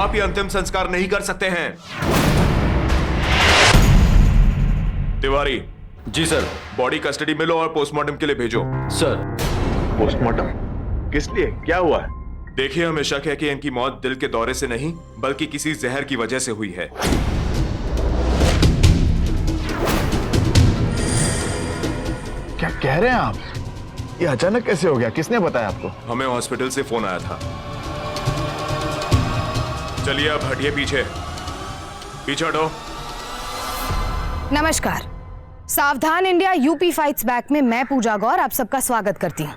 आप ये अंतिम संस्कार नहीं कर सकते हैं। तिवारी। जी सर। बॉडी कस्टडी में लो और पोस्टमार्टम के लिए भेजो। सर। पोस्टमार्टम किस लिए, क्या हुआ है? देखिए, हमें शक है कि इनकी मौत दिल के दौरे से नहीं बल्कि किसी जहर की वजह से हुई है। क्या कह रहे हैं आप? ये अचानक कैसे हो गया? किसने बताया आपको? हमें हॉस्पिटल से फोन आया था। चलिए अब हटिए, पीछे पीछे हटो। नमस्कार, सावधान इंडिया यूपी फाइट्स बैक में मैं पूजा गौर आप सबका स्वागत करती हूँ।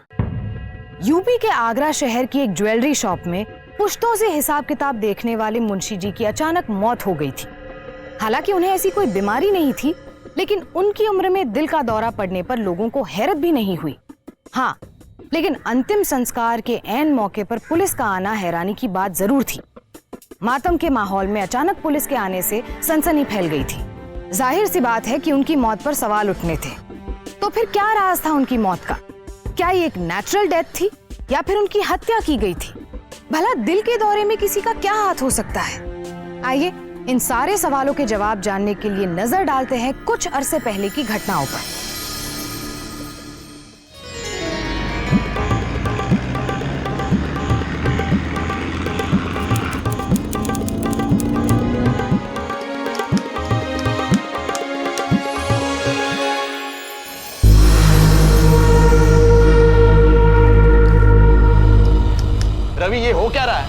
यूपी के आगरा शहर की एक ज्वेलरी शॉप में पुश्तों से हिसाब किताब देखने वाले मुंशी जी की अचानक मौत हो गई थी। हालांकि उन्हें ऐसी कोई बीमारी नहीं थी, लेकिन उनकी उम्र में दिल का दौरा पड़ने पर लोगों को हैरत भी नहीं हुई। हाँ, लेकिन अंतिम संस्कार के ऐन मौके पर पुलिस का आना हैरानी की बात जरूर थी। मातम के माहौल में अचानक पुलिस के आने से सनसनी फैल गई थी। जाहिर सी बात है कि उनकी मौत पर सवाल उठने थे। तो फिर क्या राज था उनकी मौत का? क्या ये एक नेचुरल डेथ थी या फिर उनकी हत्या की गई थी? भला दिल के दौरे में किसी का क्या हाथ हो सकता है? आइए इन सारे सवालों के जवाब जानने के लिए नजर डालते हैं कुछ अरसे पहले की घटनाओं पर। रवि, ये हो क्या रहा है?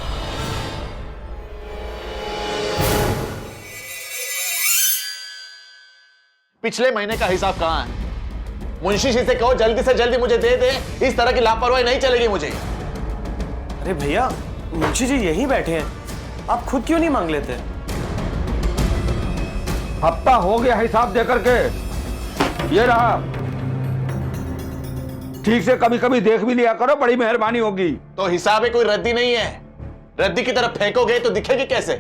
पिछले महीने का हिसाब कहां है? मुंशी जी से कहो जल्दी से जल्दी मुझे दे दे। इस तरह की लापरवाही नहीं चलेगी मुझे। अरे भैया, मुंशी जी यहीं बैठे हैं, आप खुद क्यों नहीं मांग लेते? हफ्ता हो गया हिसाब दे करके, ये रहा। ठीक से कभी कभी देख भी लिया करो, बड़ी मेहरबानी होगी। तो हिसाब में कोई रद्दी नहीं है। रद्दी की तरफ फेंकोगे तो दिखेगी कैसे?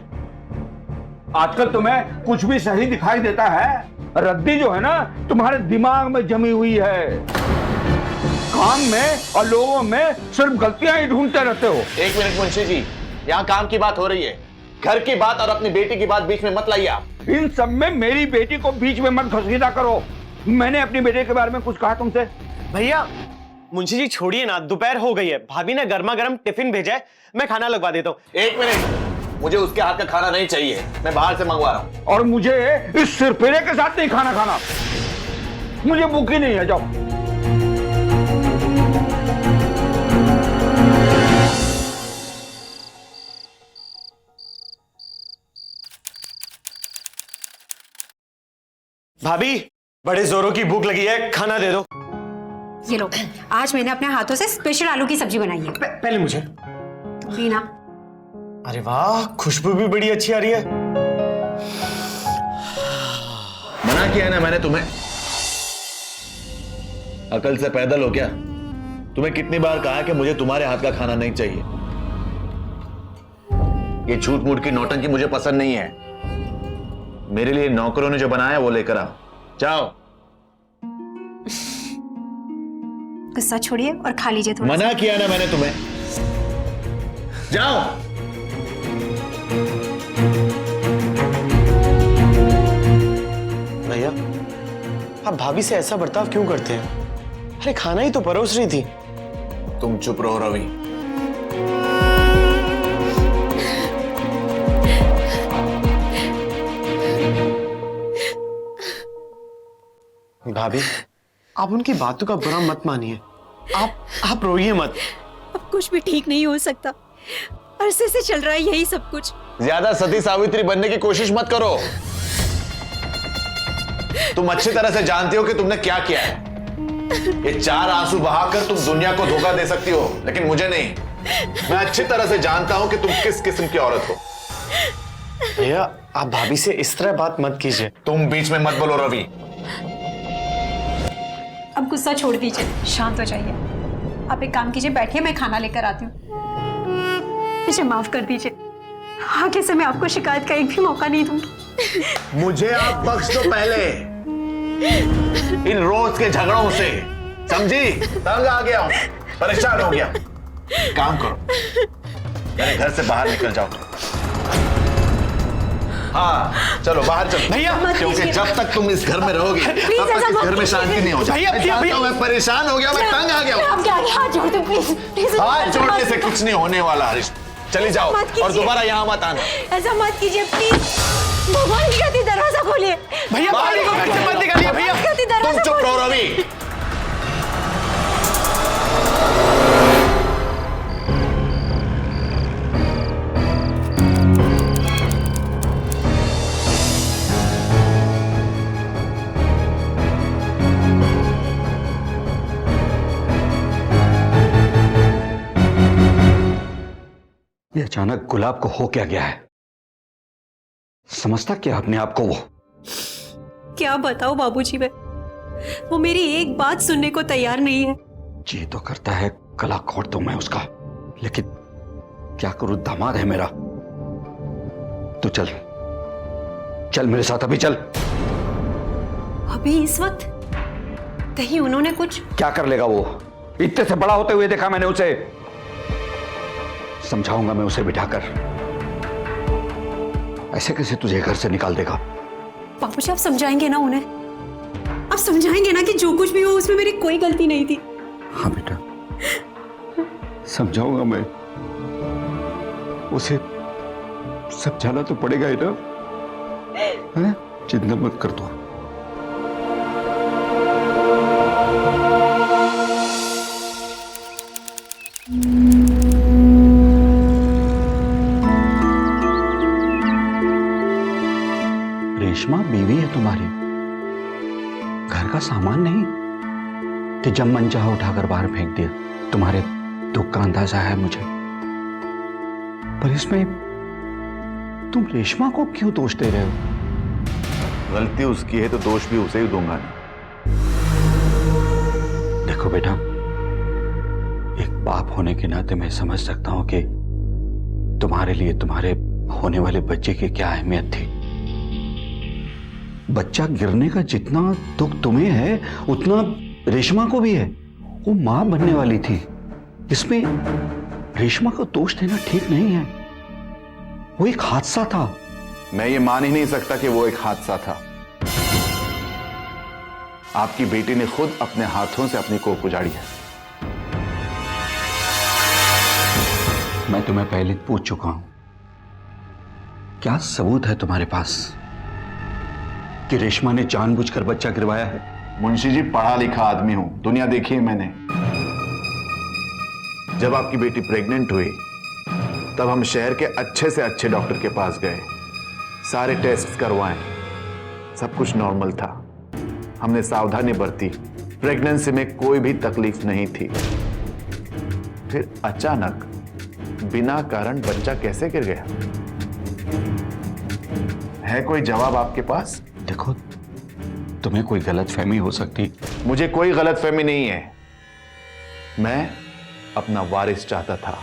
आजकल तुम्हें कुछ भी सही दिखाई देता है। रद्दी जो है ना, तुम्हारे दिमाग में जमी हुई है। काम में और लोगों में सिर्फ गलतियां ही ढूंढते रहते हो। एक मिनट मुंशी जी, यहाँ काम की बात हो रही है। घर की बात और अपनी बेटी की बात बीच में मत लाइए आप। इन सब में मेरी बेटी को बीच में मत घसीटा करो। मैंने अपनी बेटी के बारे में कुछ कहा तुमसे? भैया, मुंशी जी छोड़िए ना, दोपहर हो गई है। भाभी ने गर्मा गर्म टिफिन भेजा है, मैं खाना लगवा देता हूँ। एक मिनट, मुझे उसके हाथ का खाना नहीं चाहिए, मैं बाहर से मंगवा रहा हूँ। और मुझे इस सिरफिरे के साथ नहीं खाना, मुझे भूख ही नहीं है। जाओ। भाभी, बड़े जोरों की भूख लगी है, खाना दे दो। ये लो, आज मैंने अपने हाथों से स्पेशल आलू की सब्जी बनाई है। पहले मुझे। रीना। अरे वाह, खुशबू भी बड़ी अच्छी आ रही है। मना किया ना मैंने तुम्हें। अकल से पैदल हो क्या? तुम्हें कितनी बार कहा कि मुझे तुम्हारे हाथ का खाना नहीं चाहिए। ये झूठ मूठ की नौटंकी मुझे पसंद नहीं है। मेरे लिए नौकरों ने जो बनाया वो लेकर आओ। जाओ। गुस्सा छोड़िए और खा लीजिए थोड़ा। मना किया ना मैंने तुम्हें। जाओ। भैया, आप भाभी से ऐसा बर्ताव क्यों करते हैं? अरे खाना ही तो परोस रही थी। तुम चुप रहो रवि। भाभी, आप उनकी बातों का बुरा मत मानिए। आप रोइए मत। अब कुछ भी ठीक नहीं हो सकता। अरसे से चल रहा है यही सब कुछ। ज्यादा सती सावित्री बनने की कोशिश मत करो। तुम अच्छी तरह से जानती हो कि तुमने क्या किया है। ये 4 आंसू बहाकर तुम दुनिया को धोखा दे सकती हो, लेकिन मुझे नहीं। मैं अच्छी तरह से जानता हूं कि तुम किस किस्म की औरत हो। भैया, आप भाभी से इस तरह बात मत कीजिए। तुम बीच में मत बोलो रवि। अब गुस्सा छोड़ दीजिए, शांत हो जाइए। आप एक काम कीजिए, बैठिए, मैं खाना लेकर आती हूँ। मुझे माफ कर दीजिए, आगे से मैं आपको शिकायत का एक भी मौका नहीं दूंगी। मुझे आप बख्श दो पहले इन रोज के झगड़ों से। समझी? तंग आ गया हूं, परेशान हो गया। काम करो, मेरे घर से बाहर निकल जाओ। हाँ चलो बाहर चलो भैया, मत क्योंकि कीजिए। जब तक तुम इस घर में रहोगे तब तक ऐसा इस मत घर में शांति नहीं हो भैया, भैया, भैया। मैं परेशान हो गया, मैं तंग आ गया हूँ। आपके आगे हाथ जोड़ दूं प्लीज प्लीज हाथ जोड़ने से कुछ नहीं होने वाला हरीश, चली जाओ मत कीजिए। और दोबारा यहाँ मत आना। ऐसा मत कीजिए प्लीज। भगवान की कहती दरवाजा खोलिए। भैया भाभी को घर से मत निकालिए भैया। कहती तुम दरवाजा चुप रहो रवि। ये अचानक गुलाब को हो क्या गया है? समझता क्या अपने आप को वो? क्या बताओ बाबूजी, मैं वो मेरी एक बात सुनने को तैयार नहीं है। जी तो करता है गला घोट दूं मैं उसका, लेकिन क्या करूं, दामाद है मेरा। तू चल चल मेरे साथ, अभी चल। अभी इस वक्त? कहीं उन्होंने कुछ? क्या कर लेगा वो? इतने से बड़ा होते हुए देखा मैंने उसे। समझाऊंगा मैं उसे बिठाकर। ऐसे कैसे तुझे घर से निकाल देगा? बाबूजी आप समझाएंगे ना उन्हें? आप समझाएंगे ना कि जो कुछ भी हो उसमें मेरी कोई गलती नहीं थी? हाँ बेटा, समझाऊंगा मैं उसे। समझाना तो पड़ेगा ही ना, है? चिंता मत कर तू। रेशमा बीवी है तुम्हारी, घर का सामान नहीं कि जब मन चाहा उठाकर बाहर फेंक दिया। तुम्हारे दुख का अंदाजा है मुझे, पर इसमें तुम रेशमा को क्यों दोष दे रहे हो? गलती उसकी है तो दोष भी उसे ही दूंगा ना। देखो बेटा, एक बाप होने के नाते मैं समझ सकता हूं कि तुम्हारे लिए तुम्हारे होने वाले बच्चे की क्या अहमियत थी। बच्चा गिरने का जितना दुख तुम्हें है उतना रेशमा को भी है। वो मां बनने वाली थी, इसमें रेशमा को दोष देना ठीक नहीं है। वो एक हादसा था। मैं ये मान ही नहीं सकता कि वो एक हादसा था। आपकी बेटी ने खुद अपने हाथों से अपनी कोख उजाड़ी है। मैं तुम्हें पहले पूछ चुका हूं, क्या सबूत है तुम्हारे पास कि रेशमा ने जानबूझकर बच्चा गिरवाया है? मुंशी जी, पढ़ा लिखा आदमी हूं, दुनिया देखी है मैंने। जब आपकी बेटी प्रेग्नेंट हुई तब हम शहर के अच्छे से अच्छे डॉक्टर के पास गए, सारे टेस्ट करवाए, सब कुछ नॉर्मल था। हमने सावधानी बरती, प्रेगनेंसी में कोई भी तकलीफ नहीं थी। फिर अचानक बिना कारण बच्चा कैसे गिर गया? है कोई जवाब आपके पास? देखो, तुम्हें कोई गलतफहमी हो सकती। मुझे कोई गलतफहमी नहीं है। मैं अपना वारिस चाहता था,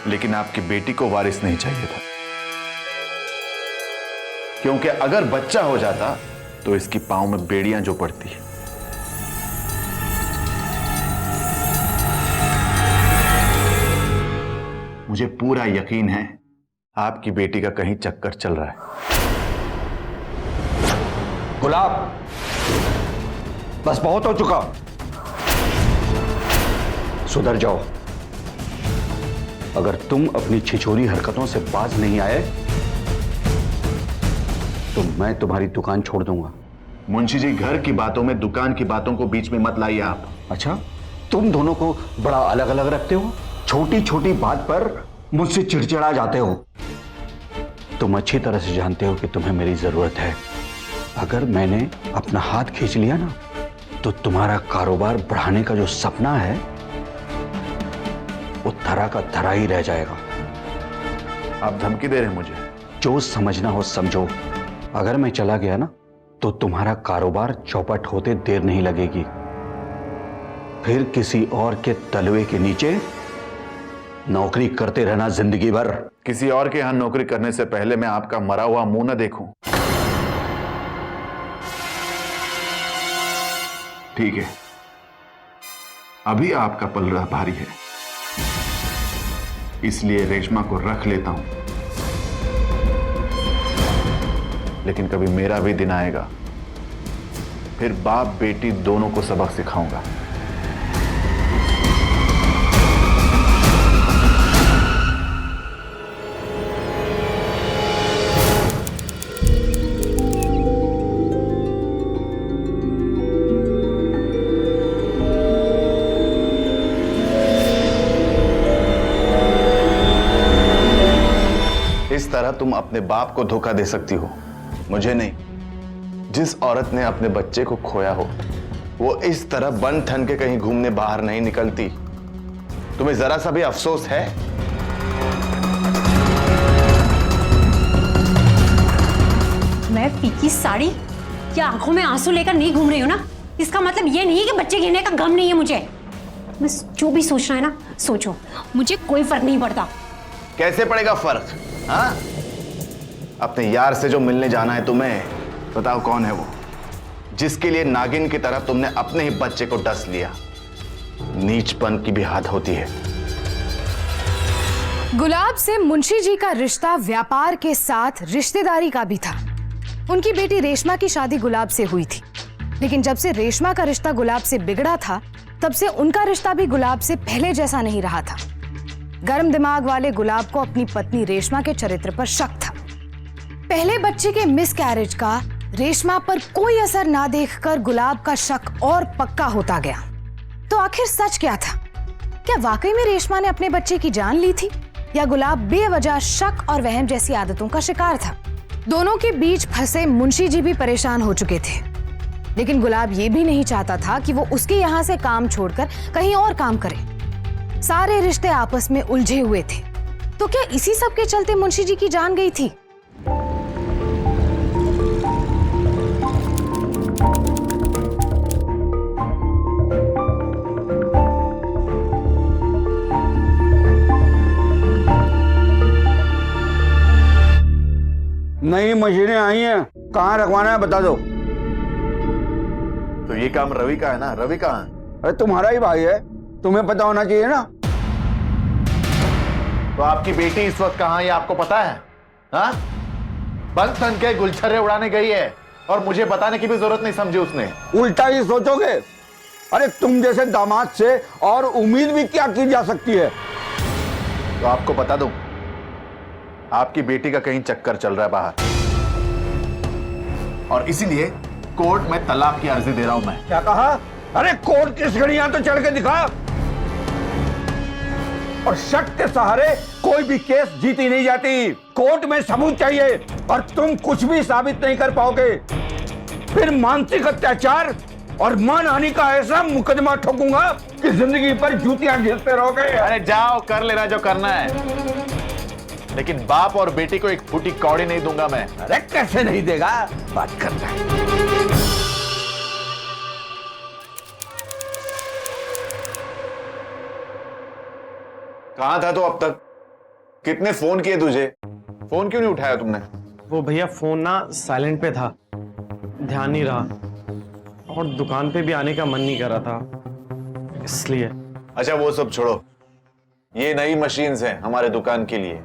लेकिन आपकी बेटी को वारिस नहीं चाहिए था, क्योंकि अगर बच्चा हो जाता तो इसकी पांव में बेड़ियां जो पड़ती। मुझे पूरा यकीन है आपकी बेटी का कहीं चक्कर चल रहा है। गुलाब, बस बहुत हो चुका, सुधर जाओ। अगर तुम अपनी छिछोरी हरकतों से बाज नहीं आए तो मैं तुम्हारी दुकान छोड़ दूंगा। मुंशी जी, घर की बातों में दुकान की बातों को बीच में मत लाइए आप। अच्छा, तुम दोनों को बड़ा अलग अलग रखते हो, छोटी छोटी बात पर मुझसे चिड़चिड़ा जाते हो। तुम अच्छी तरह से जानते हो कि तुम्हें मेरी जरूरत है। अगर मैंने अपना हाथ खींच लिया ना तो तुम्हारा कारोबार बढ़ाने का जो सपना है वो धरा का धरा ही रह जाएगा। आप धमकी दे रहे हैं मुझे? जो समझना हो समझो। अगर मैं चला गया ना तो तुम्हारा कारोबार चौपट होते देर नहीं लगेगी। फिर किसी और के तलवे के नीचे नौकरी करते रहना जिंदगी भर। किसी और के यहां नौकरी करने से पहले मैं आपका मरा हुआ मुंह न देखूं। ठीक है, अभी आपका पलड़ा भारी है, इसलिए रेशमा को रख लेता हूं। लेकिन कभी मेरा भी दिन आएगा, फिर बाप बेटी दोनों को सबक सिखाऊंगा। इस तरह तुम अपने बाप को धोखा दे सकती हो, मुझे नहीं। जिस औरत ने अपने बच्चे को खोया हो, वो इस तरह बन ठन के कहीं घूमने बाहर नहीं निकलती। तुम्हें जरा सा भी अफसोस है? मैं फीकी साड़ी या आंखों में आंसू लेकर नहीं घूम रही हूँ ना, इसका मतलब ये नहीं है कि बच्चे गिरने का गम नहीं है मुझे। बस जो भी सोचना है ना सोचो, मुझे कोई फर्क नहीं पड़ता। कैसे पड़ेगा फर्क? हाँ, अपने यार से जो मिलने जाना है तुम्हें, बताओ कौन है वो, जिसके लिए नागिन की तरह तुमने अपने ही बच्चे को डस लिया। नीचपन की भी हद होती है। गुलाब से मुंशी जी का रिश्ता व्यापार के साथ रिश्तेदारी का भी था। उनकी बेटी रेशमा की शादी गुलाब से हुई थी, लेकिन जब से रेशमा का रिश्ता गुलाब से बिगड़ा था, तब से उनका रिश्ता भी गुलाब से पहले जैसा नहीं रहा था। गर्म दिमाग वाले गुलाब को अपनी पत्नी रेशमा के चरित्र पर शक था। पहले बच्चे के मिसकैरेज का रेशमा पर कोई असर ना देखकर गुलाब का शक और पक्का होता गया। तो आखिर सच क्या था? क्या वाकई में रेशमा ने अपने बच्चे की जान ली थी, या गुलाब बेवजह शक और वहम जैसी आदतों का शिकार था? दोनों के बीच फंसे मुंशी जी भी परेशान हो चुके थे, लेकिन गुलाब ये भी नहीं चाहता था कि वो उसके यहाँ से काम छोड़कर कहीं और काम करे। सारे रिश्ते आपस में उलझे हुए थे। तो क्या इसी सब के चलते मुंशी जी की जान गई थी? नई मशीनें आई हैं, कहाँ रखवाना है बता दो। तो ये काम रवि का है ना? रवि कहाँ है? अरे तुम्हारा ही भाई है, तुम्हें पता होना चाहिए ना। तो आपकी बेटी इस वक्त कहाँ है, ये आपको पता है? हाँ, बन ठन के गुलछर्रे उड़ाने गई है और मुझे बताने की भी जरूरत नहीं समझी उसने। उल्टा ही सोचोगे। अरे तुम जैसे दामाद से और उम्मीद भी क्या की जा सकती है। तो आपको बता दूं, आपकी बेटी का कहीं चक्कर चल रहा है बाहर, और इसीलिए कोर्ट में तलाक की अर्जी दे रहा हूं मैं। क्या कहा? अरे कोर्ट की सीढ़ियां तो चढ़ के दिखा। और शक के सहारे कोई भी केस जीती नहीं जाती। कोर्ट में सबूत चाहिए, और तुम कुछ भी साबित नहीं कर पाओगे। फिर मानसिक अत्याचार और मानहानि का ऐसा मुकदमा ठोकूंगा कि जिंदगी पर जूतियां घिसते रहोगे। अरे जाओ, कर लेना जो करना है, लेकिन बाप और बेटी को एक फूटी कौड़ी नहीं दूंगा मैं। अरे कैसे नहीं देगा, बात करता है। कहां था तो अब तक? कितने फोन किए तुझे, फोन क्यों नहीं उठाया तुमने? वो भैया फोन ना साइलेंट पे था, ध्यान नहीं रहा, और दुकान पे भी आने का मन नहीं कर रहा था, इसलिए। अच्छा वो सब छोड़ो, ये नई मशीन्स हैं हमारे दुकान के लिए,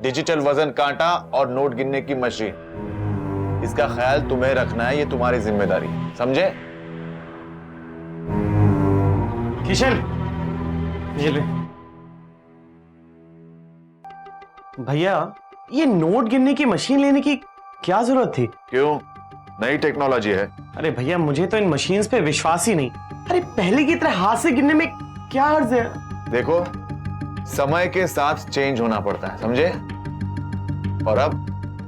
डिजिटल वजन कांटा और नोट गिनने की मशीन। इसका ख्याल तुम्हें रखना है, ये तुम्हारी जिम्मेदारी, समझे? किशन, ये ले भैया, ये नोट गिनने की मशीन लेने की क्या जरूरत थी? क्यों, नई टेक्नोलॉजी है। अरे भैया, मुझे तो इन मशीन्स पे विश्वास ही नहीं। अरे पहले की तरह हाथ से गिनने में क्या अर्ज है? देखो, समय के साथ चेंज होना पड़ता है, समझे? और अब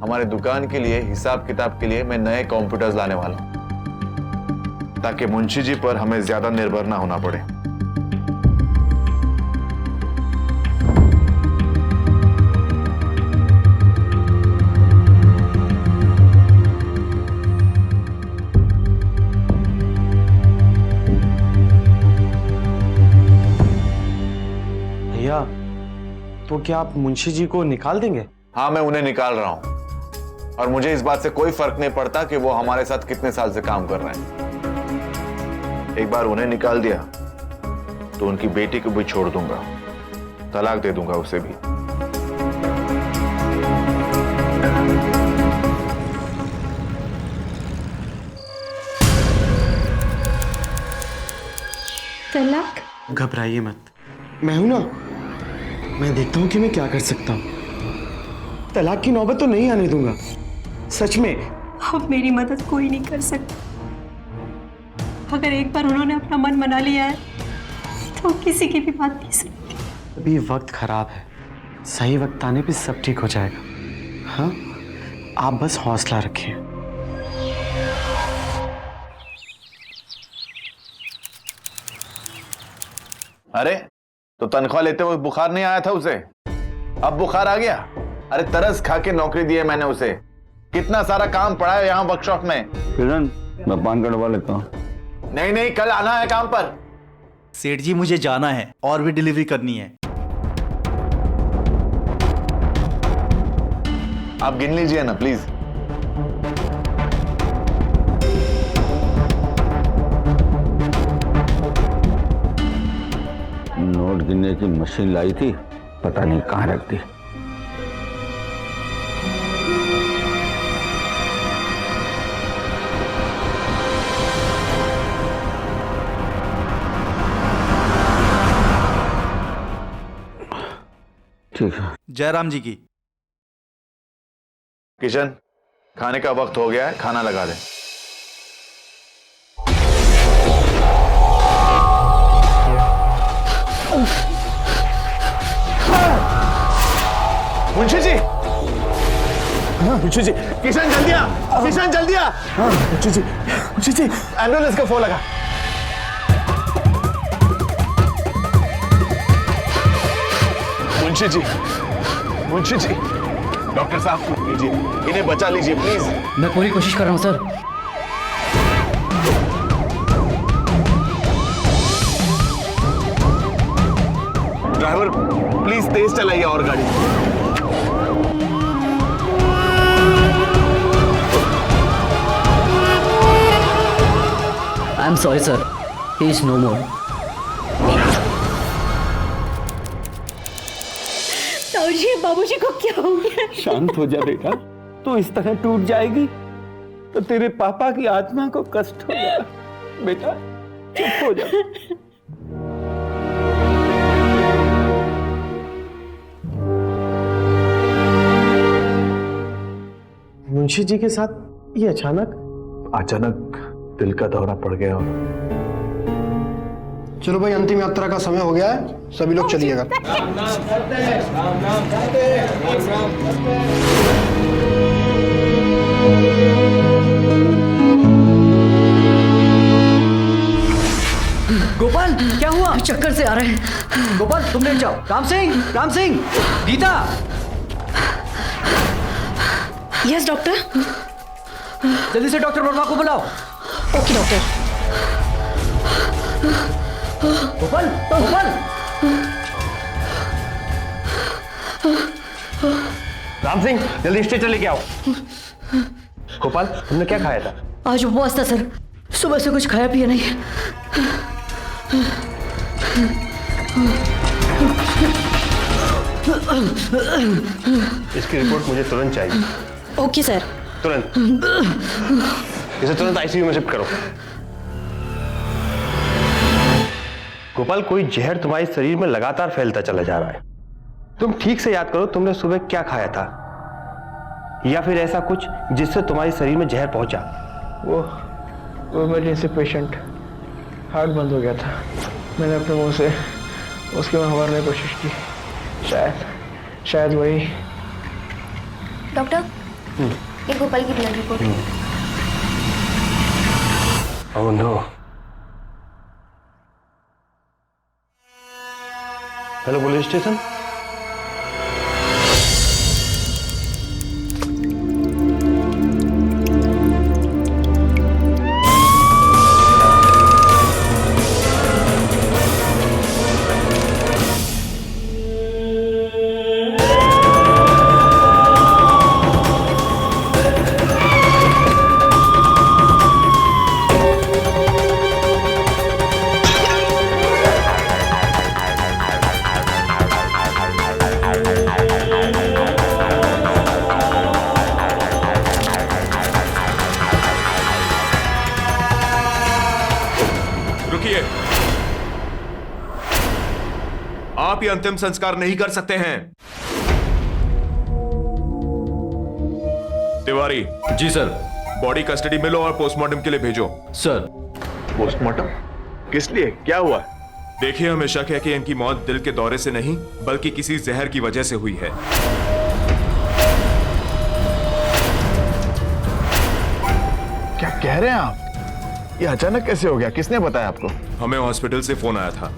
हमारे दुकान के लिए, हिसाब किताब के लिए मैं नए कंप्यूटर्स लाने वाला हूं, ताकि मुंशी जी पर हमें ज्यादा निर्भर ना होना पड़े। भैया, तो क्या आप मुंशी जी को निकाल देंगे? हाँ, मैं उन्हें निकाल रहा हूं, और मुझे इस बात से कोई फर्क नहीं पड़ता कि वो हमारे साथ कितने साल से काम कर रहे हैं। एक बार उन्हें निकाल दिया तो उनकी बेटी को भी छोड़ दूंगा, तलाक दे दूंगा उसे भी। घबराइए मत, मैं हूं ना, मैं देखता हूं कि मैं क्या कर सकता हूं। तलाक की नौबत तो नहीं आने दूंगा, सच में। अब मेरी मदद कोई नहीं कर सकता। अगर एक बार उन्होंने अपना मन बना लिया है तो किसी की भी बात नहीं सुनती। अभी वक्त खराब है, सही वक्त आने पे सब ठीक हो जाएगा। हाँ, आप बस हौसला रखिए। अरे तो तनख्वाह लेते वक्त बुखार नहीं आया था उसे, अब बुखार आ गया? अरे तरस खा के नौकरी दी है मैंने उसे, कितना सारा काम पड़ा है यहाँ वर्कशॉप में। किरण, मैं पान कटवा लेता हूँ। नहीं नहीं, कल आना है काम पर। सेठ जी मुझे जाना है और भी डिलीवरी करनी है। आप गिन लीजिए ना प्लीज। नोट गिनने की मशीन लाई थी, पता नहीं कहाँ रख दी। ठीक है। जयराम जी की। किशन, खाने का वक्त हो गया है, खाना लगा दे। मुंशी जी, मुंशी जी, किशन जल्दी आ, किशन जल्दी आ। मुंशी जी, एम्बुलेंस का फोन लगा। मुंशी जी, मुंशी जी, डॉक्टर साहब लीजिए, इन्हें बचा लीजिए प्लीज। मैं पूरी कोशिश कर रहा हूँ सर। ड्राइवर प्लीज तेज चलाइए और गाड़ी। I am sorry sir, he is no more. ताऊजी, बाबूजी को क्या हो गया? शांत हो जा बेटा, तू इस तरह टूट जाएगी तो तेरे पापा की आत्मा को कष्ट होगा। बेटा चुप हो जा। मुंशी जी के साथ ये अचानक दिल का दौरा पड़ गया और चलो भाई, अंतिम यात्रा का समय हो गया है, सभी लोग चलिएगा। गोपाल, क्या हुआ? चक्कर से आ रहे हैं। गोपाल तुम लेट जाओ। राम सिंह, गीता। Yes doctor. जल्दी से डॉक्टर वर्मा को बुलाओ। Okay doctor. गोपाल, राम सिंह, जल्दी स्ट्रेचर लेके आओ। गोपाल, तुमने क्या खाया था? आज उपवास था सर, सुबह से कुछ खाया पिया नहीं। इसकी रिपोर्ट मुझे तुरंत चाहिए। Okay sir. तुरंत इसे तुरंत आईसीयू में शिफ्ट करो। गोपाल, कोई जहर तुम्हारे शरीर में लगातार फैलता चला जा रहा है। तुम ठीक से याद करो, तुमने सुबह क्या खाया था, या फिर ऐसा कुछ जिससे तुम्हारे शरीर में जहर पहुंचा। वो इमरजेंसी पेशेंट, हार्ट बंद हो गया था। मैंने अपने मुंह से उसके मुंह भरने की कोशिश की, शायद वही। डॉक्टर, ये गोपाल की blood report. Oh no. Hello police station. अंतिम संस्कार नहीं कर सकते हैं। तिवारी। जी सर। बॉडी कस्टडी में लो और पोस्टमार्टम के लिए भेजो। सर। पोस्टमार्टम किस लिए, क्या हुआ? देखिए, हमें शक है कि इनकी मौत दिल के दौरे से नहीं बल्कि किसी जहर की वजह से हुई है। क्या कह रहे हैं आप? ये अचानक कैसे हो गया? किसने बताया आपको? हमें हॉस्पिटल से फोन आया था।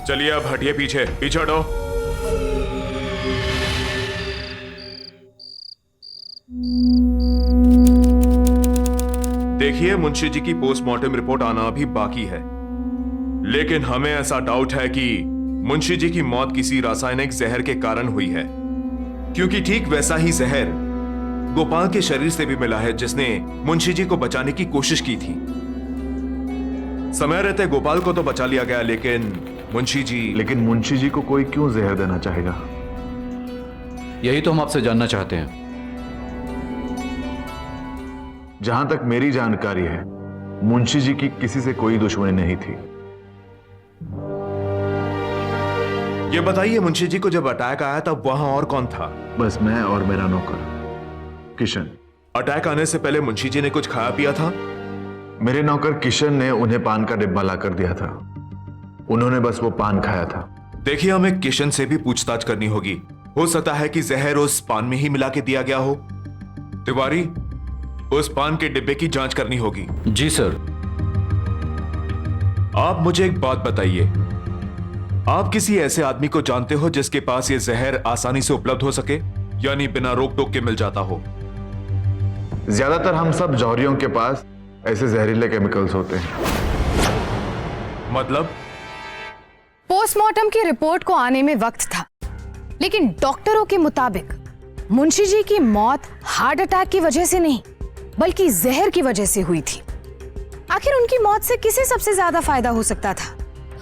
चलिए अब हटिए, पीछे पीछे हटो। देखिए, मुंशी जी की पोस्टमार्टम रिपोर्ट आना अभी बाकी है, लेकिन हमें ऐसा डाउट है कि मुंशी जी की मौत किसी रासायनिक जहर के कारण हुई है, क्योंकि ठीक वैसा ही जहर गोपाल के शरीर से भी मिला है जिसने मुंशी जी को बचाने की कोशिश की थी। समय रहते गोपाल को तो बचा लिया गया, लेकिन मुंशी जी को कोई क्यों जहर देना चाहेगा? यही तो हम आपसे जानना चाहते हैं। जहां तक मेरी जानकारी है, मुंशी जी की किसी से कोई दुश्मनी नहीं थी। ये बताइए, मुंशी जी को जब अटैक आया तब वहां और कौन था? बस मैं और मेरा नौकर किशन। अटैक आने से पहले मुंशी जी ने कुछ खाया पिया था? मेरे नौकर किशन ने उन्हें पान का डिब्बा लाकर दिया था, उन्होंने बस वो पान खाया था। देखिए, हमें किशन से भी पूछताछ करनी होगी। हो सकता है कि जहर उस पान में ही मिला के दिया गया हो। तिवारी, उस पान के डिब्बे की जांच करनी होगी। जी सर। आप मुझे एक बात बताइए, आप किसी ऐसे आदमी को जानते हो जिसके पास ये जहर आसानी से उपलब्ध हो सके, यानी बिना रोक टोक के मिल जाता हो? ज्यादातर हम सब जौहरियों के पास ऐसे जहरीले केमिकल्स होते हैं। मतलब? पोस्टमार्टम की रिपोर्ट को आने में वक्त था, लेकिन डॉक्टरों के मुताबिक मुंशी जी की मौत हार्ट अटैक की वजह से नहीं बल्कि जहर की वजह से हुई थी। आखिर उनकी मौत से किसे सबसे ज्यादा फायदा हो सकता था,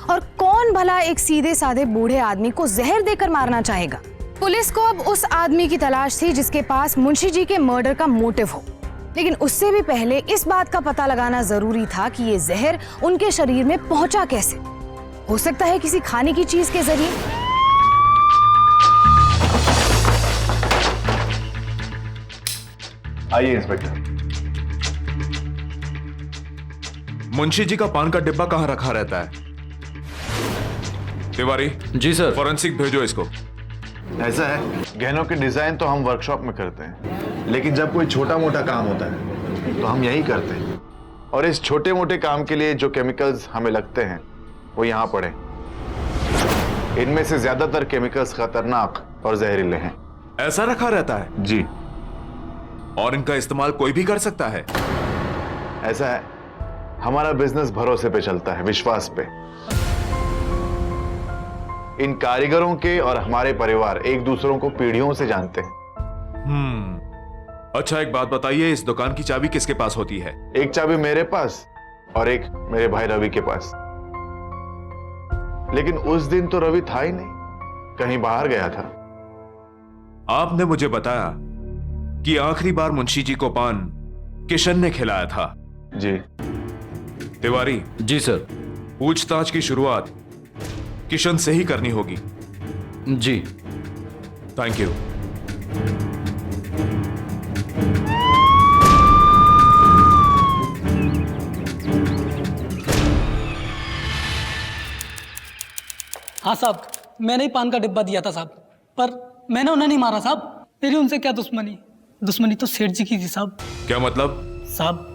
और कौन भला एक सीधे साधे बूढ़े आदमी को जहर देकर मारना चाहेगा? पुलिस को अब उस आदमी की तलाश थी जिसके पास मुंशी जी के मर्डर का मोटिव हो, लेकिन उससे भी पहले इस बात का पता लगाना जरूरी था कि ये जहर उनके शरीर में पहुंचा कैसे। हो सकता है किसी खाने की चीज के जरिए। आइए इंस्पेक्टर। मुंशी जी का पान का डिब्बा कहां रखा रहता है? तिवारी। जी सर। फॉरेंसिक भेजो इसको। ऐसा है, गहनों के डिजाइन तो हम वर्कशॉप में करते हैं, लेकिन जब कोई छोटा मोटा काम होता है तो हम यही करते हैं। और इस छोटे मोटे काम के लिए जो केमिकल्स हमें लगते हैं वो यहाँ पड़े। इनमें से ज्यादातर केमिकल्स खतरनाक और जहरीले हैं। ऐसा रखा रहता है? जी। और इनका इस्तेमाल कोई भी कर सकता है? ऐसा है, हमारा बिजनेस भरोसे पे चलता है, विश्वास पे। इन कारीगरों के और हमारे परिवार एक दूसरों को पीढ़ियों से जानते हैं। अच्छा, एक बात बताइए, इस दुकान की चाबी किसके पास होती है? एक चाबी मेरे पास और एक मेरे भाई रवि के पास। लेकिन उस दिन तो रवि था ही नहीं, कहीं बाहर गया था। आपने मुझे बताया कि आखिरी बार मुंशी जी को पान किशन ने खिलाया था। जी। तिवारी। जी सर। पूछताछ की शुरुआत किशन से ही करनी होगी। जी। Thank you. हाँ साहब, मैंने ही पान का डिब्बा दिया था साहब, पर मैंने उन्हें नहीं मारा साहब। मेरी उनसे क्या दुश्मनी? दुश्मनी तो सेठ जी की थी साहब। क्या मतलब? साहब,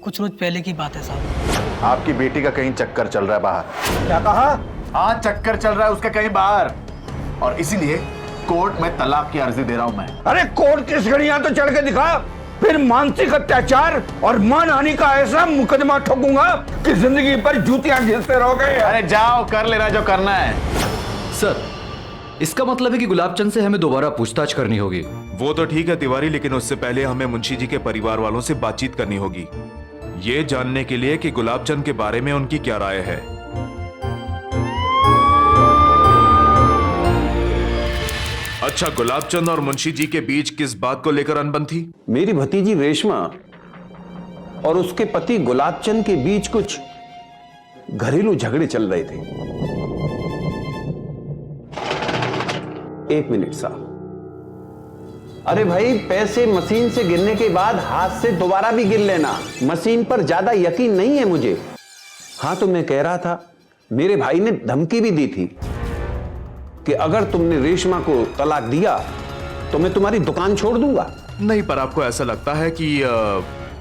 कुछ रोज पहले की बात है साहब। आपकी बेटी का कहीं चक्कर चल रहा है बाहर। क्या कहा? हाँ, चक्कर चल रहा है उसका कहीं बाहर, और इसीलिए कोर्ट में तलाक की अर्जी दे रहा हूं मैं। अरे कोर्ट की सीढ़ियां तो चढ़ के दिखा, फिर मानसिक अत्याचार और मानहानि का ऐसा मुकदमा ठोकूंगा कि जिंदगी पर जूतियां घिसते रहोगे। अरे जाओ, कर लेना जो करना है। सर, इसका मतलब है कि गुलाबचंद से हमें दोबारा पूछताछ करनी होगी। वो तो ठीक है तिवारी, लेकिन उससे पहले हमें मुंशी जी के परिवार वालों से बातचीत करनी होगी, ये जानने के लिए कि गुलाबचंद के बारे में उनकी क्या राय है। अच्छा, गुलाबचंद और मुंशी जी के बीच किस बात को लेकर अनबन थी? मेरी भतीजी रेशमा और उसके पति गुलाबचंद के बीच कुछ घरेलू झगड़े चल रहे थे। एक मिनट साहब। अरे भाई, पैसे मशीन से गिरने के बाद हाथ से दोबारा भी गिर लेना। मशीन पर ज्यादा यकीन नहीं है मुझे। हाँ, तो मैं कह रहा था, मेरे भाई ने धमकी भी दी थी कि अगर तुमने रेशमा को तलाक दिया तो मैं तुम्हारी दुकान छोड़ दूंगा। नहीं, पर आपको ऐसा लगता है कि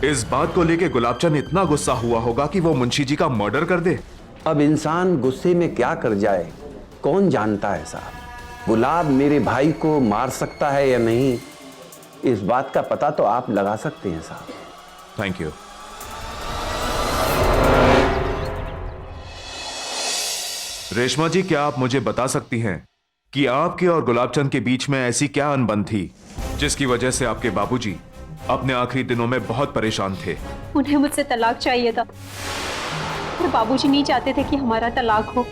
इस बात को लेके गुलाबचंद इतना गुस्सा हुआ होगा कि वो मुंशी जी का मर्डर कर दे? अब इंसान गुस्से में क्या कर जाए, कौन जानता है साहब। गुलाब मेरे भाई को मार सकता है या नहीं, इस बात का पता तो आप लगा सकते हैं साहब। Thank you. रेशमा जी, क्या आप मुझे बता सकती हैं कि आपके और गुलाबचंद के बीच में ऐसी क्या अनबन थी जिसकी वजह से आपके बाबूजी अपने आखिरी दिनों में बहुत परेशान थे? उन्हें मुझसे तलाक चाहिए था और बाबूजी नहीं चाहते थे कि हमारा तलाक हो,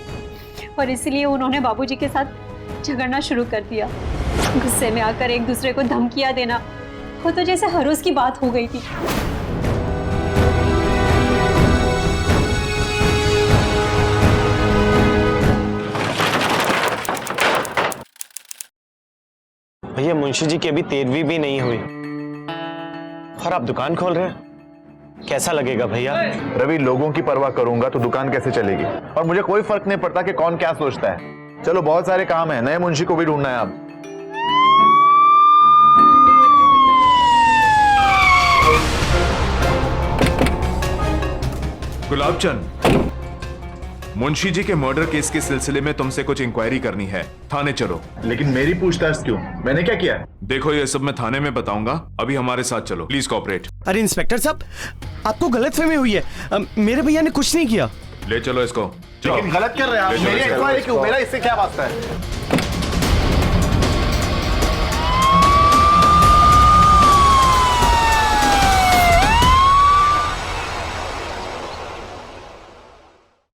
और इसलिए उन्होंने बाबूजी के साथ झगड़ना शुरू कर दिया। गुस्से में आकर एक दूसरे को धमकियां देना, वो तो जैसे हर रोज की बात हो गई थी। भैया, मुंशी जी की अभी 13वीं भी नहीं हुई और आप दुकान खोल रहे हैं, कैसा लगेगा भैया? रवि, लोगों की परवाह करूंगा तो दुकान कैसे चलेगी? और मुझे कोई फर्क नहीं पड़ता कि कौन क्या सोचता है। चलो, बहुत सारे काम है, नए मुंशी को भी ढूंढना है अब। गुलाबचंद, मुंशी जी के मर्डर केस के सिलसिले में तुमसे कुछ इंक्वायरी करनी है, थाने चलो। लेकिन मेरी पूछताछ क्यों? मैंने क्या किया? देखो, ये सब मैं थाने में बताऊंगा, अभी हमारे साथ चलो, प्लीज कोऑपरेट। अरे इंस्पेक्टर साहब, आपको गलतफहमी हुई है, मेरे भैया ने कुछ नहीं किया। ले चलो इसको। लेकिन गलत कर रहे हैं आप। मेरी इंक्वायरी क्यों? मेरा इससे क्या वास्ता है?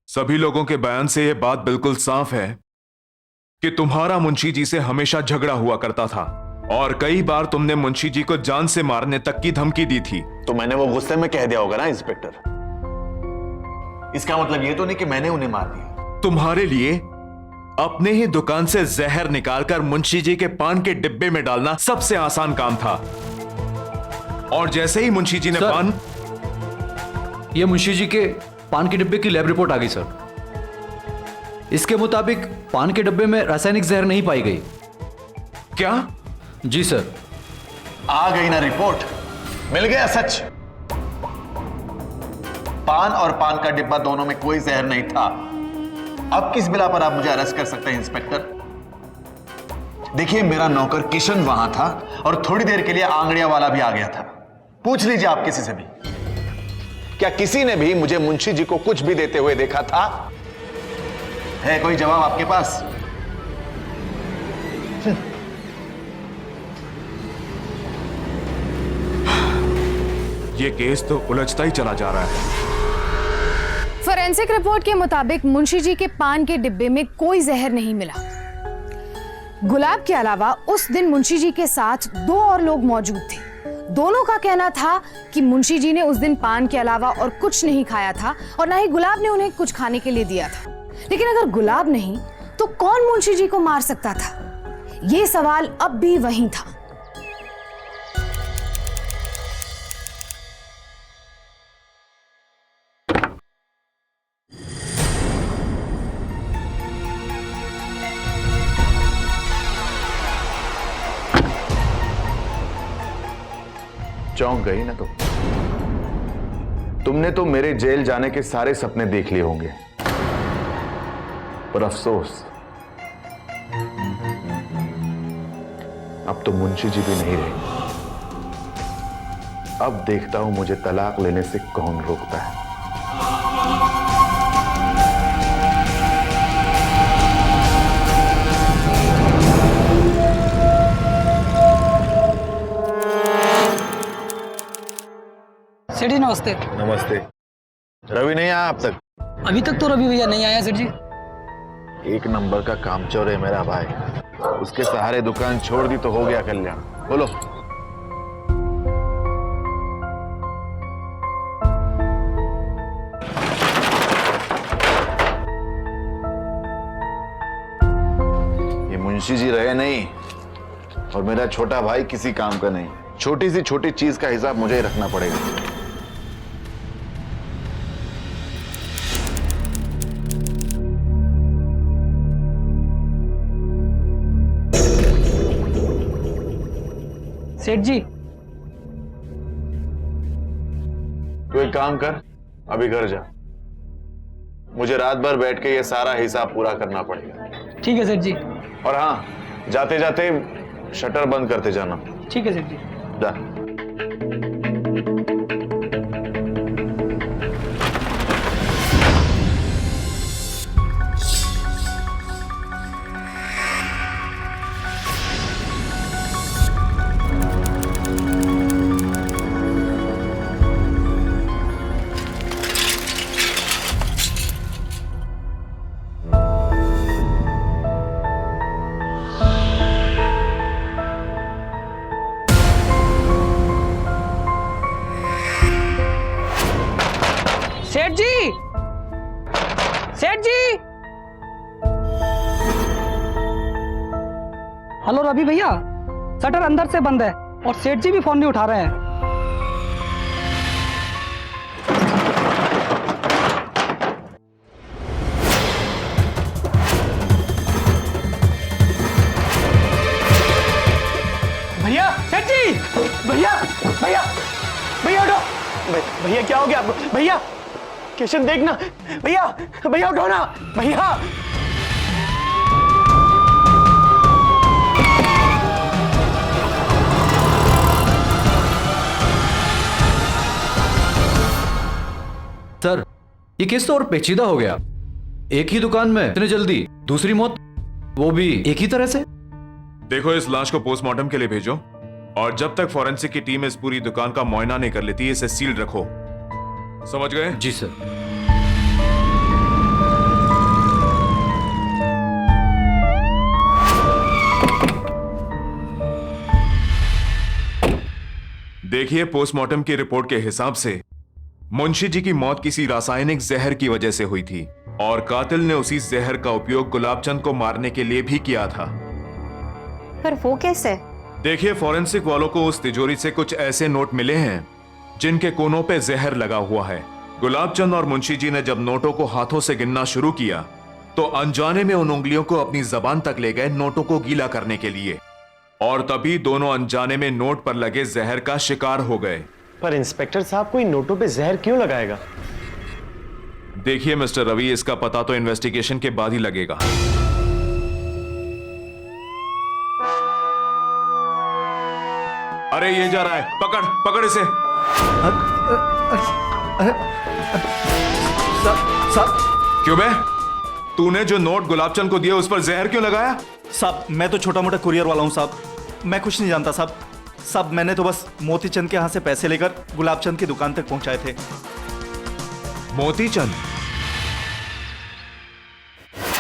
सभी लोगों के बयान से यह बात बिल्कुल साफ है कि तुम्हारा मुंशी जी से हमेशा झगड़ा हुआ करता था और कई बार तुमने मुंशी जी को जान से मारने तक की धमकी दी थी। तो मैंने वो गुस्से में कह दिया होगा ना इंस्पेक्टर। इसका मतलब ये तो नहीं कि मैंने उन्हें मार दिया। तुम्हारे लिए अपने ही दुकान से जहर निकालकर मुंशी जी के पान के डिब्बे में डालना सबसे आसान काम था, और जैसे ही मुंशी जी ने पान। ये मुंशी जी के पान के डिब्बे की लैब रिपोर्ट आ गई सर। इसके मुताबिक पान के डिब्बे में रासायनिक जहर नहीं पाई गई। क्या? जी सर। आ गई ना रिपोर्ट, मिल गया सच। पान और पान का डिब्बा दोनों में कोई जहर नहीं था। अब किस बिला पर आप मुझे अरेस्ट कर सकते हैं इंस्पेक्टर? देखिए, मेरा नौकर किशन वहां था और थोड़ी देर के लिए आंगड़िया वाला भी आ गया था। पूछ लीजिए आप किसी से भी, क्या किसी ने भी मुझे मुंशी जी को कुछ भी देते हुए देखा था? है कोई जवाब आपके पास? ये केस तो उलझता ही चला जा रहा है। फोरेंसिक रिपोर्ट के मुताबिक मुंशी जी के पान के डिब्बे में कोई जहर नहीं मिला। गुलाब के अलावा उस दिन मुंशी जी के साथ 2 और लोग मौजूद थे। दोनों का कहना था कि मुंशी जी ने उस दिन पान के अलावा और कुछ नहीं खाया था और ना ही गुलाब ने उन्हें कुछ खाने के लिए दिया था। लेकिन अगर गुलाब नहीं तो कौन मुंशी जी को मार सकता था? ये सवाल अब भी वहीं था। चौंक गई ना तुमने तो मेरे जेल जाने के सारे सपने देख लिए होंगे, पर अफसोस अब तो मुंशी जी भी नहीं रहे। अब देखता हूं मुझे तलाक लेने से कौन रोकता है। सेठ जी नमस्ते। नमस्ते। रवि नहीं आया अब तक? अभी तक तो रवि भैया नहीं आया सेठ जी। एक नंबर का कामचोर है मेरा भाई, उसके सहारे दुकान छोड़ दी तो हो गया कल्याण। बोलो। मुंशी जी रहे नहीं और मेरा छोटा भाई किसी काम का नहीं। छोटी सी छोटी चीज का हिसाब मुझे ही रखना पड़ेगा। सेठ जी, तू एक काम कर, अभी घर जा। मुझे रात भर बैठ के ये सारा हिसाब पूरा करना पड़ेगा। ठीक है सेठ जी। और हाँ, जाते जाते शटर बंद करते जाना। ठीक है सेठ जी। जा। सेठ जी, सेठ जी। हेलो रवि भैया, शटर अंदर से बंद है और सेठ जी भी फोन नहीं उठा रहे हैं। भैया, सेठ जी, भैया, भैया, भैया उठो। भैया क्या हो गया आपको? भैया किशन देखना। भैया, भैया उठो ना भैया। सर, ये केस तो और पेचीदा हो गया। एक ही दुकान में इतने जल्दी दूसरी मौत, वो भी एक ही तरह से। देखो, इस लाश को पोस्टमार्टम के लिए भेजो और जब तक फॉरेंसिक की टीम इस पूरी दुकान का मुआयना नहीं कर लेती, इसे सील रखो। समझ गए? जी सर। देखिए, पोस्टमार्टम की रिपोर्ट के हिसाब से मुंशी जी की मौत किसी रासायनिक जहर की वजह से हुई थी और कातिल ने उसी जहर का उपयोग गुलाबचंद को मारने के लिए भी किया था। पर वो कैसे? देखिए, फॉरेंसिक वालों को उस तिजोरी से कुछ ऐसे नोट मिले हैं जिनके कोनों पे जहर लगा हुआ है। गुलाबचंद और मुंशी जी ने जब नोटों को हाथों से गिनना शुरू किया तो अनजाने में उन उंगलियों को अपनी जबान तक ले गए नोटों को गीला करने के लिए, और तभी दोनों अनजाने में नोट पर लगे जहर का शिकार हो गए। पर इंस्पेक्टर साहब, कोई नोटों पे जहर क्यों लगाएगा? देखिए मिस्टर रवि, इसका पता तो इन्वेस्टिगेशन के बाद ही लगेगा। अरे ये जा रहा है, पकड़ पकड़ इसे। क्यों बे? तूने जो नोट गुलाबचंद को दिया उस पर जहर क्यों लगाया? साहब, मैं तो छोटा मोटा कुरियर वाला हूँ साहब, मैं कुछ नहीं जानता साहब। साहब, मैंने तो बस मोतीचंद के यहाँ से पैसे लेकर गुलाबचंद की दुकान तक पहुंचाए थे। मोतीचंद?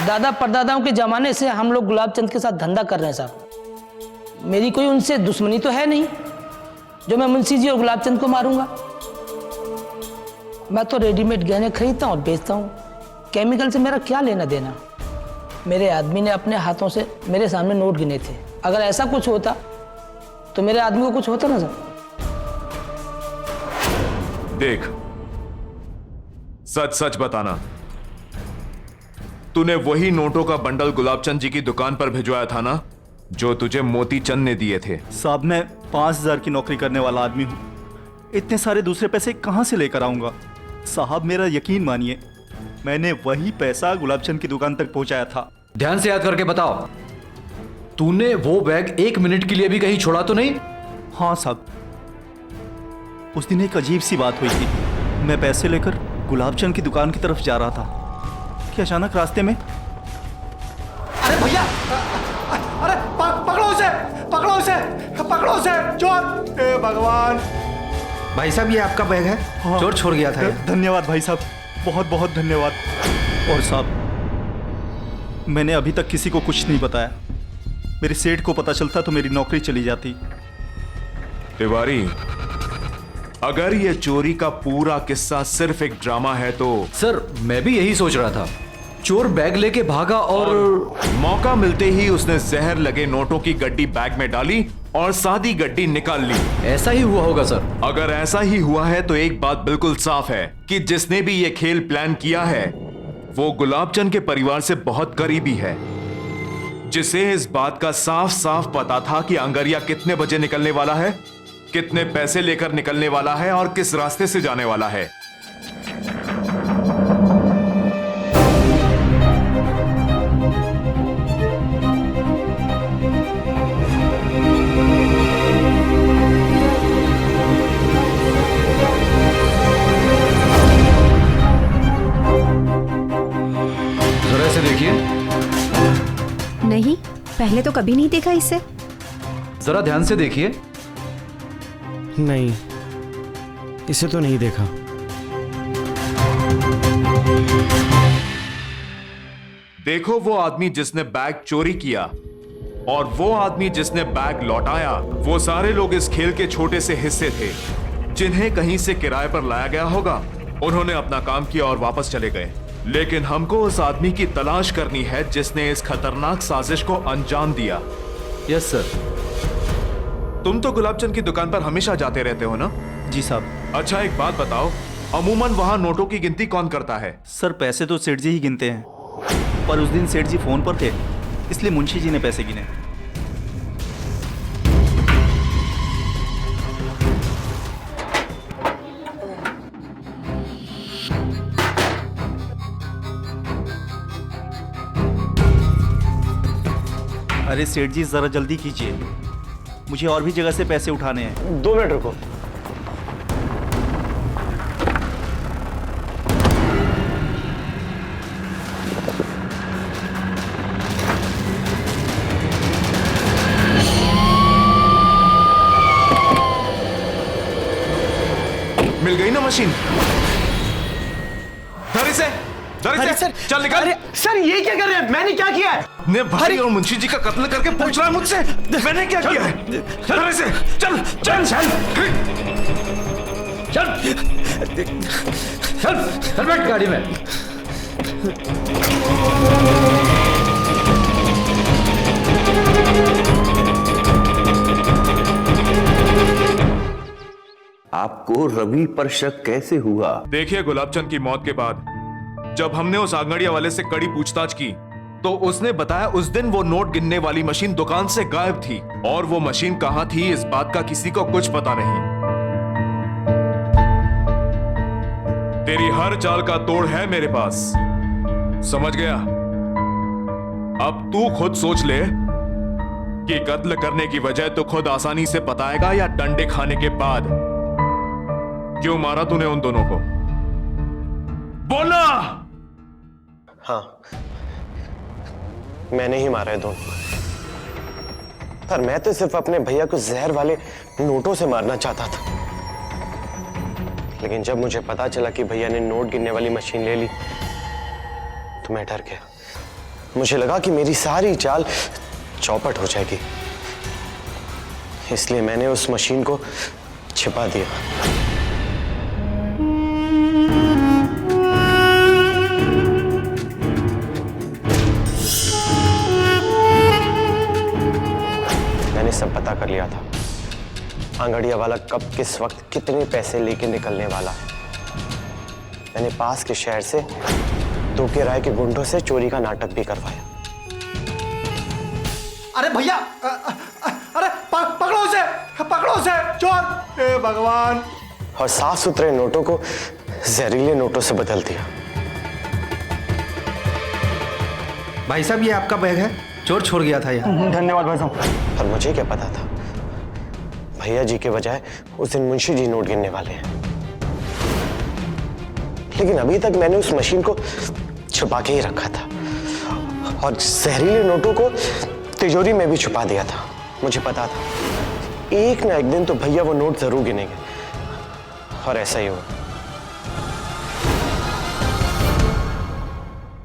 दादा परदादाओं के जमाने से हम लोग गुलाबचंद के साथ धंधा कर रहे हैं साहब। मेरी कोई उनसे दुश्मनी तो है नहीं जो मैं मुंशी जी और गुलाबचंद को मारूंगा। मैं तो रेडीमेड गहने खरीदता हूँ और बेचता हूँ, केमिकल से मेरा क्या लेना देना। मेरे आदमी ने अपने हाथों से मेरे सामने नोट गिने थे। अगर ऐसा कुछ होता तो मेरे आदमी को कुछ होता ना सर। देख, सच सच बताना, तूने वही नोटों का बंडल गुलाबचंद जी की दुकान पर भिजवाया था ना जो तुझे मोतीचंद ने दिए थे? साहब, मैं 5000 की नौकरी करने वाला आदमी हूँ, इतने सारे दूसरे पैसे कहाँ से लेकर आऊंगा? साहब, मेरा यकीन मानिए, मैंने वही पैसा गुलाबचंद की दुकान तक पहुंचाया था। ध्यान से याद करके बताओ, तूने वो बैग 1 मिनट के लिए भी कहीं छोड़ा तो नहीं? हाँ साहब, उस दिन एक अजीब सी बात हुई थी। मैं पैसे लेकर गुलाबचंद की दुकान की तरफ जा रहा था कि अचानक रास्ते में, अरे भैया, अरे पकड़ो उसे, पकड़ो उसे, पकड़ो उसे, चोर! हे भगवान! भाई साहब, ये आपका बैग है। हाँ, चोर छोड़ गया था। धन्यवाद भाई साहब, बहुत बहुत धन्यवाद। और साहब, मैंने अभी तक किसी को कुछ नहीं बताया। मेरे सेठ को पता चलता तो मेरी नौकरी चली जाती। तिवारी, अगर ये चोरी का पूरा किस्सा सिर्फ एक ड्रामा है तो? सर, मैं भी यही सोच रहा था। चोर बैग लेके भागा और मौका मिलते ही उसने जहर लगे नोटों की गड्डी बैग में डाली और सादी गड्डी निकाल ली। ऐसा ही हुआ होगा सर। अगर ऐसा ही हुआ है तो एक बात बिल्कुल साफ है कि जिसने भी ये खेल प्लान किया है वो गुलाबचंद के परिवार से बहुत करीबी है, जिसे इस बात का साफ साफ पता था कि अंगरिया कितने बजे निकलने वाला है, कितने पैसे लेकर निकलने वाला है और किस रास्ते से जाने वाला है। जरा इसे देखिए। नहीं, पहले तो कभी नहीं देखा इसे। जरा ध्यान से देखिए। नहीं, इसे तो नहीं देखा। देखो, वो आदमी जिसने बैग चोरी किया और वो आदमी जिसने बैग लौटाया, वो सारे लोग इस खेल के छोटे से हिस्से थे जिन्हें कहीं से किराए पर लाया गया होगा। उन्होंने अपना काम किया और वापस चले गए, लेकिन हमको उस आदमी की तलाश करनी है जिसने इस खतरनाक साजिश को अंजाम दिया। Yes sir. तुम तो गुलाबचंद की दुकान पर हमेशा जाते रहते हो ना? जी साहब। अच्छा, एक बात बताओ, अमूमन वहां नोटों की गिनती कौन करता है? सर पैसे तो सेठ जी ही गिनते हैं, पर उस दिन सेठ जी फोन पर थे, इसलिए मुंशी जी ने पैसे गिने। अरे सेठ जी जरा जल्दी कीजिए, मुझे और भी जगह से पैसे उठाने हैं। 2 मिनट रुको। मिल गई ना मशीन? धरी से सर, चल निकल। अरे सर, ये क्या कर रहे हैं? मैंने क्या किया है? ने भाई और मुंशी जी का कत्ल करके पूछ रहा है मुझसे मैंने क्या किया है? धरी से चल चल चल चल चल चल बैठ गाड़ी में। आपको रवि पर शक कैसे हुआ? देखिए, गुलाबचंद की मौत के बाद जब हमने उस आंगड़िया वाले से कड़ी पूछताछ की तो उसने बताया उस दिन वो नोट गिनने वाली मशीन दुकान से गायब थी और वो मशीन कहां थी इस बात का किसी को कुछ पता नहीं। तेरी हर चाल का तोड़ है मेरे पास, समझ गया? अब तू खुद सोच ले कि कत्ल करने की वजह तो खुद आसानी से बताएगा या डंडे खाने के बाद। क्यों मारा तूने उन दोनों को? बोलना। हाँ, मैंने ही मारा है दोनों, पर मैं तो सिर्फ अपने भैया को जहर वाले नोटों से मारना चाहता था। लेकिन जब मुझे पता चला कि भैया ने नोट गिनने वाली मशीन ले ली तो मैं डर गया। मुझे लगा कि मेरी सारी चाल चौपट हो जाएगी, इसलिए मैंने उस मशीन को छिपा दिया। सब पता कर लिया था, आंगड़िया वाला कब किस वक्त कितने पैसे लेके निकलने वाला है। मैंने पास के शहर से 2 किराए के गुंडों से चोरी का नाटक भी करवाया। अरे भैया, अरे पकड़ो उसे चोर। हे भगवान। और साफ सुथरे नोटों को जहरीले नोटों से बदल दिया। भाई साहब, ये आपका बैग है, चोर छोड़ गया था यहाँ। धन्यवाद भाई साहब। पर मुझे क्या पता था भैया जी के बजाय उस दिन मुंशी जी नोट गिनने वाले हैं। लेकिन अभी तक मैंने उस मशीन को छुपा के ही रखा था और जहरीले नोटों को तिजोरी में भी छुपा दिया था। मुझे पता था एक ना एक दिन तो भैया वो नोट जरूर गिनेंगे और ऐसा ही हुआ।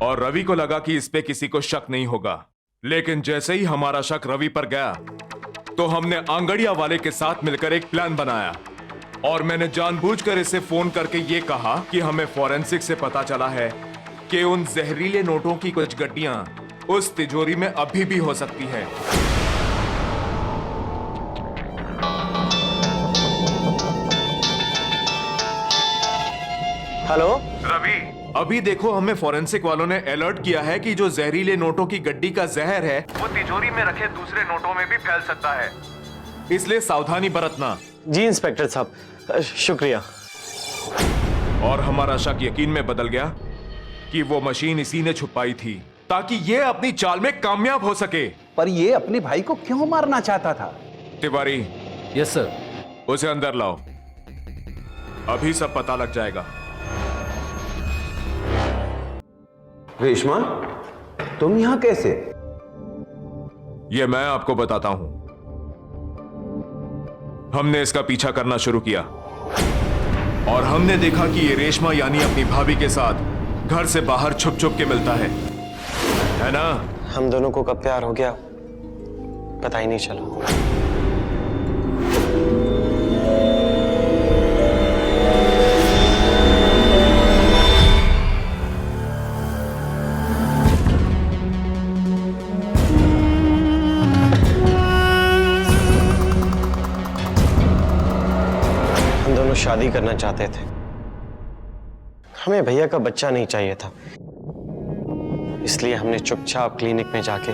और रवि को लगा कि इस पे किसी को शक नहीं होगा, लेकिन जैसे ही हमारा शक रवि पर गया तो हमने आंगड़िया वाले के साथ मिलकर एक प्लान बनाया और मैंने जानबूझकर इसे फोन करके यह कहा कि हमें फॉरेंसिक से पता चला है कि उन जहरीले नोटों की कुछ गड्डियां उस तिजोरी में अभी भी हो सकती है। हेलो रवि, अभी देखो हमें फॉरेंसिक वालों ने अलर्ट किया है कि जो जहरीले नोटों की गड्डी का जहर है वो तिजोरी में रखे दूसरे नोटों में भी फैल सकता है, इसलिए सावधानी बरतना। जी इंस्पेक्टर साहब, शुक्रिया। और हमारा शक यकीन में बदल गया कि वो मशीन इसी ने छुपाई थी ताकि ये अपनी चाल में कामयाब हो सके। पर ये अपने भाई को क्यों मारना चाहता था? तिवारी। Yes sir. उसे अंदर लाओ, अभी सब पता लग जाएगा। रेशमा, तुम यहां कैसे? ये मैं आपको बताता हूं। हमने इसका पीछा करना शुरू किया और हमने देखा कि ये रेशमा यानी अपनी भाभी के साथ घर से बाहर छुप छुप के मिलता है ना? हम दोनों को कब प्यार हो गया पता ही नहीं चला। हम दोनों शादी करना चाहते थे, हमें भैया का बच्चा नहीं चाहिए था, इसलिए हमने चुपचाप क्लिनिक में जाके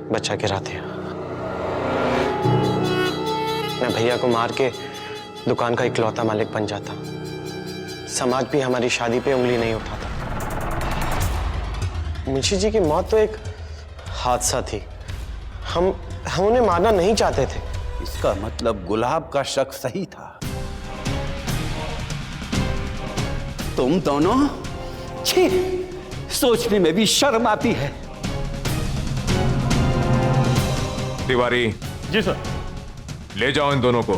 बच्चा गिरा दिया। मैं भैया को मार के दुकान का इकलौता मालिक बन जाता, समाज भी हमारी शादी पे उंगली नहीं उठाता। मुंशी जी की मौत तो एक हादसा थी, हम उन्हें मारना नहीं चाहते थे। इसका मतलब गुलाब का शक सही था। तुम दोनों, छी, सोचने में भी शर्म आती है। तिवारी। जी सर। ले जाओ इन दोनों को।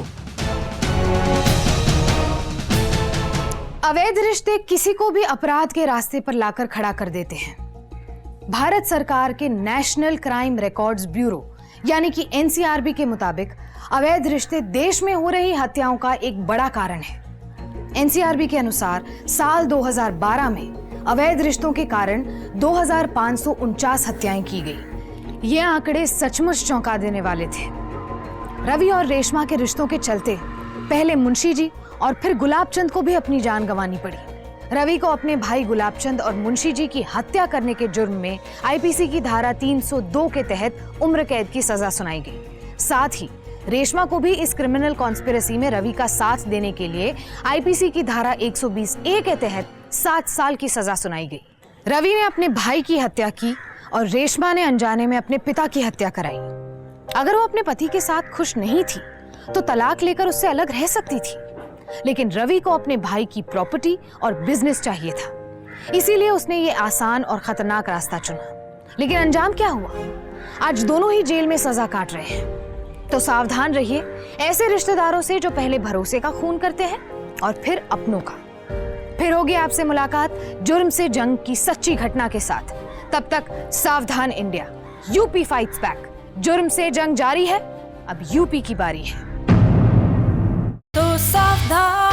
अवैध रिश्ते किसी को भी अपराध के रास्ते पर लाकर खड़ा कर देते हैं। भारत सरकार के नेशनल क्राइम रिकॉर्ड्स ब्यूरो यानी कि एनसीआरबी के मुताबिक अवैध रिश्ते देश में हो रही हत्याओं का एक बड़ा कारण है। एनसीआरबी के अनुसार साल 2012 में अवैध रिश्तों के कारण 2549 हत्याएं की गई। ये आंकड़े सचमुच चौंका देने वाले थे। रवि और रेशमा के रिश्तों के चलते पहले मुंशी जी और फिर गुलाबचंद को भी अपनी जान गंवानी पड़ी। रवि को अपने भाई गुलाबचंद और मुंशी जी की हत्या करने के जुर्म में आईपीसी की धारा 302 के तहत उम्र कैद की सजा सुनाई गई। साथ ही रेशमा को भी इस क्रिमिनल कॉन्स्पिरेसी में रवि का साथ देने के लिए आईपीसी की धारा 120A के तहत 7 साल की सजा सुनाई गई। रवि ने अपने भाई की हत्या की और रेशमा ने अनजाने में अपने पिता की हत्या कराई। अगर वो अपने पति के साथ खुश नहीं थी तो तलाक लेकर उससे अलग रह सकती थी, लेकिन रवि को अपने भाई की प्रॉपर्टी और बिजनेस चाहिए था, इसीलिए उसने ये आसान और खतरनाक रास्ता चुना। लेकिन अंजाम क्या हुआ? आज दोनों ही जेल में सजा काट रहे हैं। तो सावधान रहिए ऐसे रिश्तेदारों से जो पहले भरोसे का खून करते हैं और फिर अपनों का। फिर होगी आपसे मुलाकात जुर्म से जंग की सच्ची घटना के साथ। तब तक सावधान इंडिया, यूपी फाइट्स बैक। जुर्म से जंग जारी है, अब यूपी की बारी है। तो सावधान।